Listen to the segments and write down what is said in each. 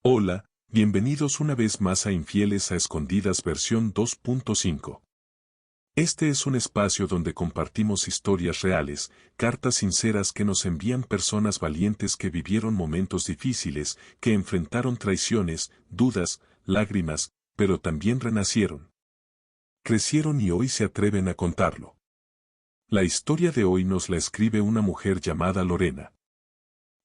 Hola, bienvenidos una vez más a Infieles a Escondidas versión 2.5. Este es un espacio donde compartimos historias reales, cartas sinceras que nos envían personas valientes que vivieron momentos difíciles, que enfrentaron traiciones, dudas, lágrimas, pero también renacieron. Crecieron y hoy se atreven a contarlo. La historia de hoy nos la escribe una mujer llamada Lorena.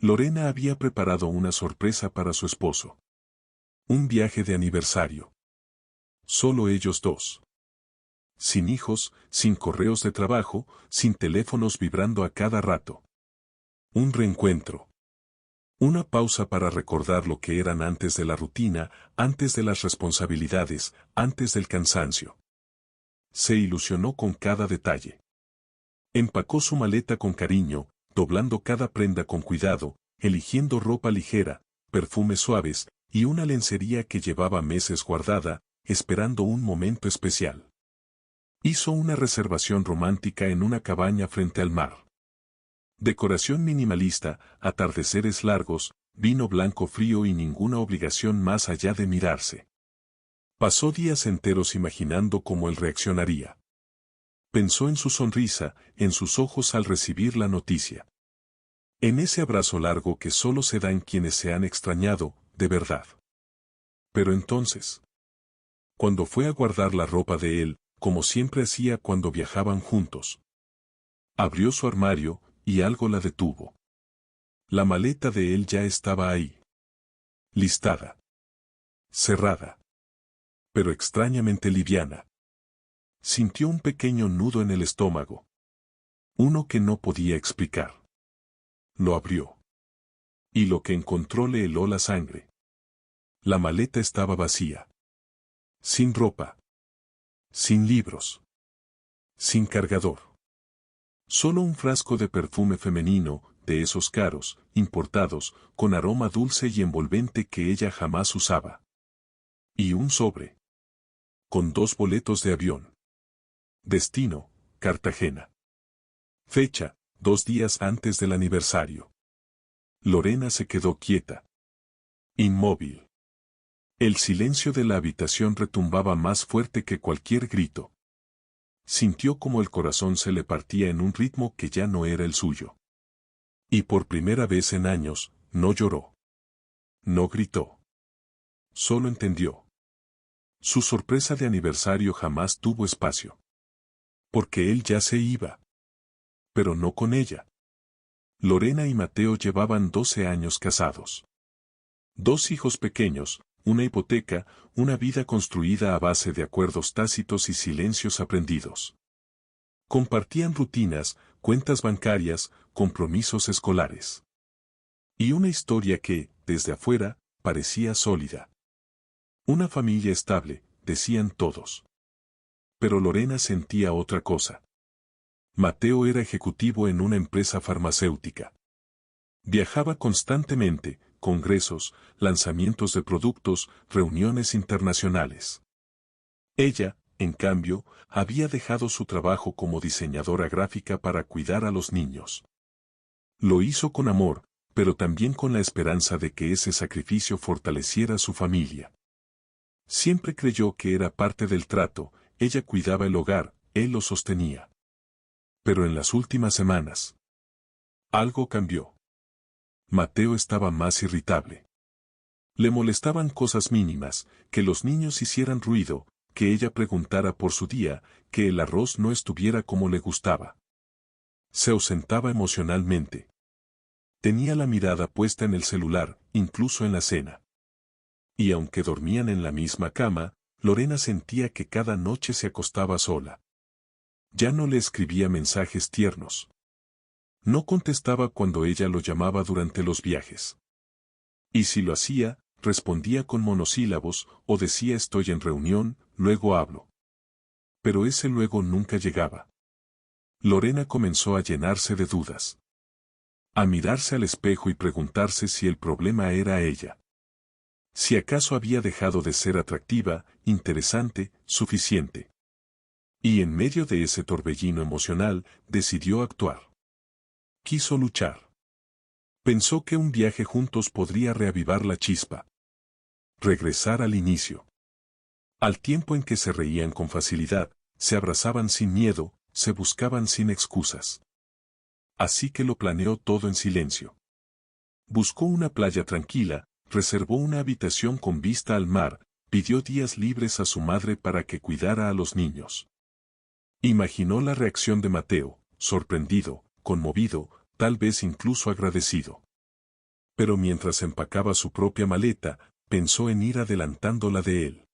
Lorena había preparado una sorpresa para su esposo. Un viaje de aniversario. Solo ellos dos. Sin hijos, sin correos de trabajo, sin teléfonos vibrando a cada rato. Un reencuentro. Una pausa para recordar lo que eran antes de la rutina, antes de las responsabilidades, antes del cansancio. Se ilusionó con cada detalle. Empacó su maleta con cariño, doblando cada prenda con cuidado, eligiendo ropa ligera, perfumes suaves, y una lencería que llevaba meses guardada, esperando un momento especial. Hizo una reservación romántica en una cabaña frente al mar. Decoración minimalista, atardeceres largos, vino blanco frío y ninguna obligación más allá de mirarse. Pasó días enteros imaginando cómo él reaccionaría. Pensó en su sonrisa, en sus ojos al recibir la noticia. En ese abrazo largo que solo se da en quienes se han extrañado, de verdad. Pero entonces, cuando fue a guardar la ropa de él, como siempre hacía cuando viajaban juntos, abrió su armario, y algo la detuvo. La maleta de él ya estaba ahí. Listada. Cerrada. Pero extrañamente liviana. Sintió un pequeño nudo en el estómago. Uno que no podía explicar. Lo abrió. Y lo que encontró le heló la sangre. La maleta estaba vacía. Sin ropa. Sin libros. Sin cargador. Solo un frasco de perfume femenino, de esos caros, importados, con aroma dulce y envolvente que ella jamás usaba. Y un sobre. Con 2 boletos de avión. Destino, Cartagena. Fecha, 2 días antes del aniversario. Lorena se quedó quieta. Inmóvil. El silencio de la habitación retumbaba más fuerte que cualquier grito. Sintió como el corazón se le partía en un ritmo que ya no era el suyo. Y por primera vez en años, no lloró. No gritó. Solo entendió. Su sorpresa de aniversario jamás tuvo espacio. Porque él ya se iba. Pero no con ella. Lorena y Mateo llevaban 12 años casados. 2 hijos pequeños, una hipoteca, una vida construida a base de acuerdos tácitos y silencios aprendidos. Compartían rutinas, cuentas bancarias, compromisos escolares. Y una historia que, desde afuera, parecía sólida. Una familia estable, decían todos. Pero Lorena sentía otra cosa. Mateo era ejecutivo en una empresa farmacéutica. Viajaba constantemente, congresos, lanzamientos de productos, reuniones internacionales. Ella, en cambio, había dejado su trabajo como diseñadora gráfica para cuidar a los niños. Lo hizo con amor, pero también con la esperanza de que ese sacrificio fortaleciera su familia. Siempre creyó que era parte del trato, ella cuidaba el hogar, él lo sostenía. Pero en las últimas semanas, algo cambió. Mateo estaba más irritable. Le molestaban cosas mínimas, que los niños hicieran ruido, que ella preguntara por su día, que el arroz no estuviera como le gustaba. Se ausentaba emocionalmente. Tenía la mirada puesta en el celular, incluso en la cena. Y aunque dormían en la misma cama, Lorena sentía que cada noche se acostaba sola. Ya no le escribía mensajes tiernos. No contestaba cuando ella lo llamaba durante los viajes. Y si lo hacía, respondía con monosílabos, o decía estoy en reunión, luego hablo. Pero ese luego nunca llegaba. Lorena comenzó a llenarse de dudas. A mirarse al espejo y preguntarse si el problema era ella. Si acaso había dejado de ser atractiva, interesante, suficiente. Y en medio de ese torbellino emocional, decidió actuar. Quiso luchar. Pensó que un viaje juntos podría reavivar la chispa. regresar al inicio. Al tiempo en que se reían con facilidad, se abrazaban sin miedo, se buscaban sin excusas. Así que lo planeó todo en silencio. Buscó una playa tranquila, reservó una habitación con vista al mar, pidió días libres a su madre para que cuidara a los niños. Imaginó la reacción de Mateo, sorprendido, conmovido, tal vez incluso agradecido. Pero mientras empacaba su propia maleta, pensó en ir adelantando la de él,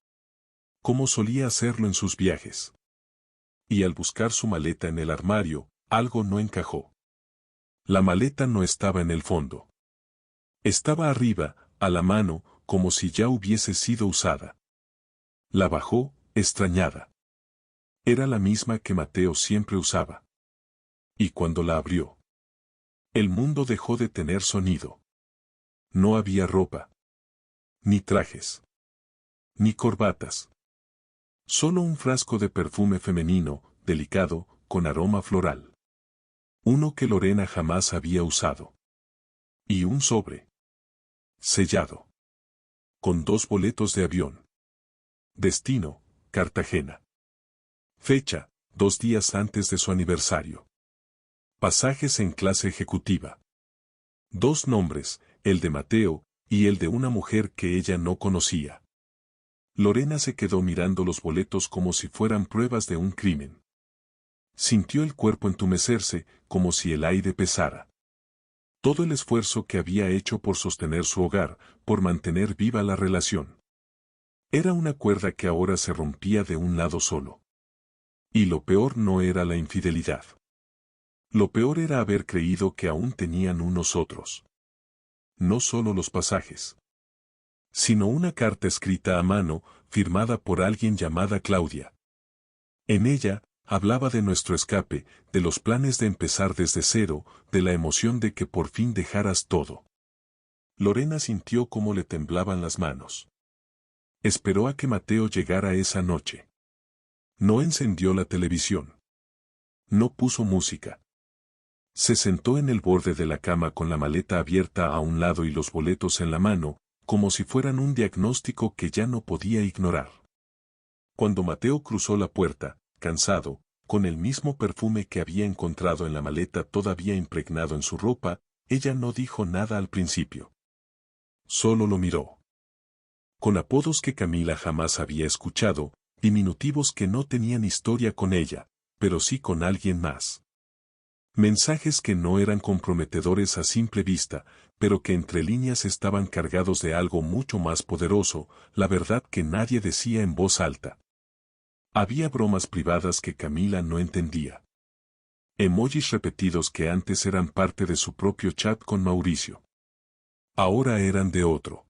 como solía hacerlo en sus viajes. Y al buscar su maleta en el armario, algo no encajó. La maleta no estaba en el fondo. Estaba arriba, a la mano, como si ya hubiese sido usada. La bajó, extrañada. Era la misma que Mateo siempre usaba. Y cuando la abrió, el mundo dejó de tener sonido. No había ropa, ni trajes, ni corbatas. Solo un frasco de perfume femenino, delicado, con aroma floral. Uno que Lorena jamás había usado. Y un sobre. Sellado. Con 2 boletos de avión. Destino, Cartagena. Fecha, 2 días antes de su aniversario. Pasajes en clase ejecutiva. 2 nombres, el de Mateo, y el de una mujer que ella no conocía. Lorena se quedó mirando los boletos como si fueran pruebas de un crimen. Sintió el cuerpo entumecerse, como si el aire pesara. Todo el esfuerzo que había hecho por sostener su hogar, por mantener viva la relación. Era una cuerda que ahora se rompía de un lado solo. Y lo peor no era la infidelidad. Lo peor era haber creído que aún tenían unos otros. No solo los pasajes, sino una carta escrita a mano, firmada por alguien llamada Claudia. En ella, hablaba de nuestro escape, de los planes de empezar desde cero, de la emoción de que por fin dejaras todo. Lorena sintió cómo le temblaban las manos. Esperó a que Mateo llegara esa noche. No encendió la televisión. No puso música. Se sentó en el borde de la cama con la maleta abierta a un lado y los boletos en la mano, como si fueran un diagnóstico que ya no podía ignorar. Cuando Mateo cruzó la puerta, cansado, con el mismo perfume que había encontrado en la maleta todavía impregnado en su ropa, ella no dijo nada al principio. Solo lo miró. Con apodos que Camila jamás había escuchado, diminutivos que no tenían historia con ella, pero sí con alguien más. Mensajes que no eran comprometedores a simple vista, pero que entre líneas estaban cargados de algo mucho más poderoso, la verdad que nadie decía en voz alta. Había bromas privadas que Camila no entendía. Emojis repetidos que antes eran parte de su propio chat con Mauricio. Ahora eran de otro.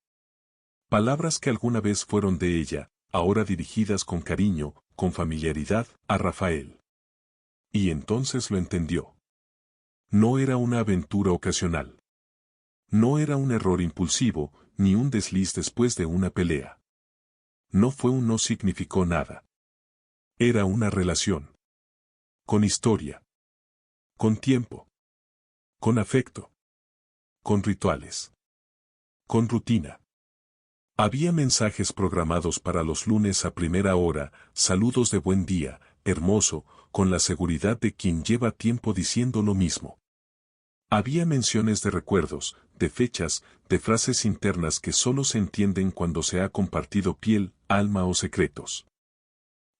Palabras que alguna vez fueron de ella, ahora dirigidas con cariño, con familiaridad, a Rafael. Y entonces lo entendió. No era una aventura ocasional. No era un error impulsivo, ni un desliz después de una pelea. No fue un no significó nada. Era una relación. Con historia. Con tiempo. Con afecto. Con rituales. Con rutina. Había mensajes programados para los lunes a primera hora, saludos de buen día, hermoso, con la seguridad de quien lleva tiempo diciendo lo mismo. Había menciones de recuerdos, de fechas, de frases internas que solo se entienden cuando se ha compartido piel, alma o secretos.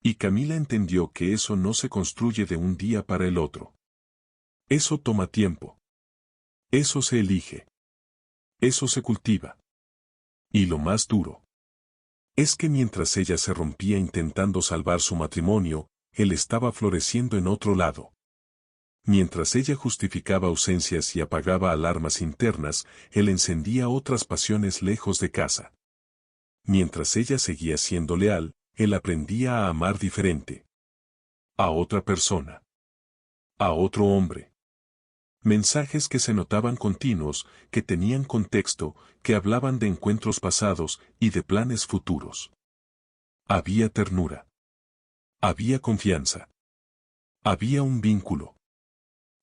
Y Camila entendió que eso no se construye de un día para el otro. Eso toma tiempo. Eso se elige. Eso se cultiva. Y lo más duro es que mientras ella se rompía intentando salvar su matrimonio, él estaba floreciendo en otro lado. Mientras ella justificaba ausencias y apagaba alarmas internas, él encendía otras pasiones lejos de casa. Mientras ella seguía siendo leal, él aprendía a amar diferente. A otra persona. A otro hombre. Mensajes que se notaban continuos, que tenían contexto, que hablaban de encuentros pasados y de planes futuros. Había ternura. Había confianza. Había un vínculo.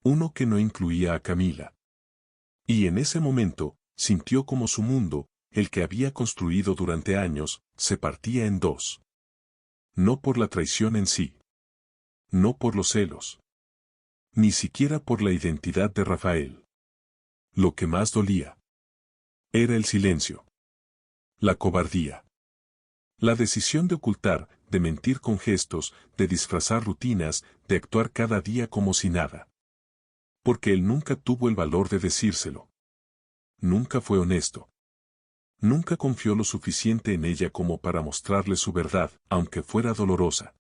Uno que no incluía a Camila. Y en ese momento, sintió como su mundo, el que había construido durante años, se partía en dos. No por la traición en sí. No por los celos. Ni siquiera por la identidad de Rafael. Lo que más dolía era el silencio. La cobardía. La decisión de ocultar, de mentir con gestos, de disfrazar rutinas, de actuar cada día como si nada. Porque él nunca tuvo el valor de decírselo. Nunca fue honesto. Nunca confió lo suficiente en ella como para mostrarle su verdad, aunque fuera dolorosa.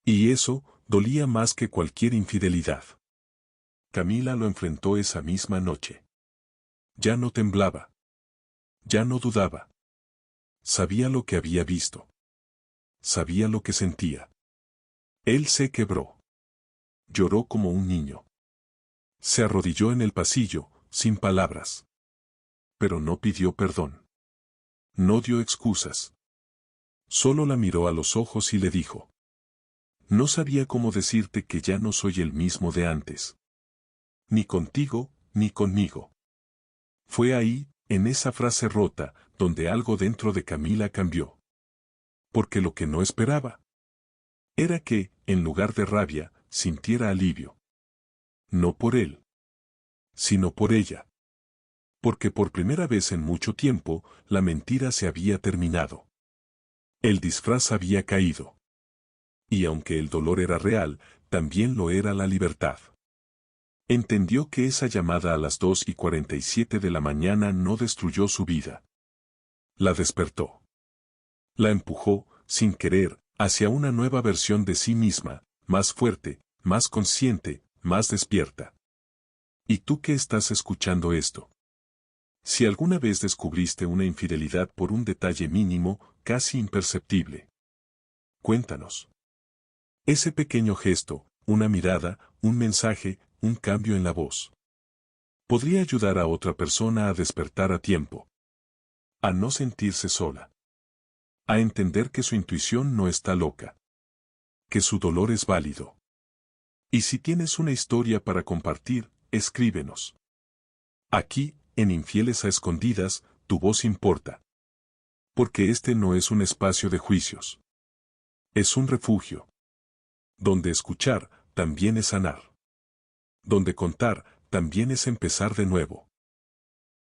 Y eso dolía más que cualquier infidelidad. Camila lo enfrentó esa misma noche. Ya no temblaba. Ya no dudaba. Sabía lo que había visto. Sabía lo que sentía. Él se quebró. Lloró como un niño. Se arrodilló en el pasillo, sin palabras. Pero no pidió perdón. No dio excusas. Solo la miró a los ojos y le dijo: no sabía cómo decirte que ya no soy el mismo de antes. Ni contigo, ni conmigo. Fue ahí, en esa frase rota, donde algo dentro de Camila cambió. Porque lo que no esperaba era que, en lugar de rabia, sintiera alivio. No por él, sino por ella. Porque por primera vez en mucho tiempo, la mentira se había terminado. El disfraz había caído. Y aunque el dolor era real, también lo era la libertad. Entendió que esa llamada a las 2:47 de la mañana no destruyó su vida. La despertó. La empujó, sin querer, hacia una nueva versión de sí misma, más fuerte, más consciente, más despierta. ¿Y tú que estás escuchando esto? Si alguna vez descubriste una infidelidad por un detalle mínimo, casi imperceptible, cuéntanos. Ese pequeño gesto, una mirada, un mensaje, un cambio en la voz, podría ayudar a otra persona a despertar a tiempo. A no sentirse sola. A entender que su intuición no está loca. Que su dolor es válido. Y si tienes una historia para compartir, escríbenos. Aquí, en Infieles a Escondidas, tu voz importa. Porque este no es un espacio de juicios. Es un refugio. Donde escuchar, también es sanar. Donde contar, también es empezar de nuevo.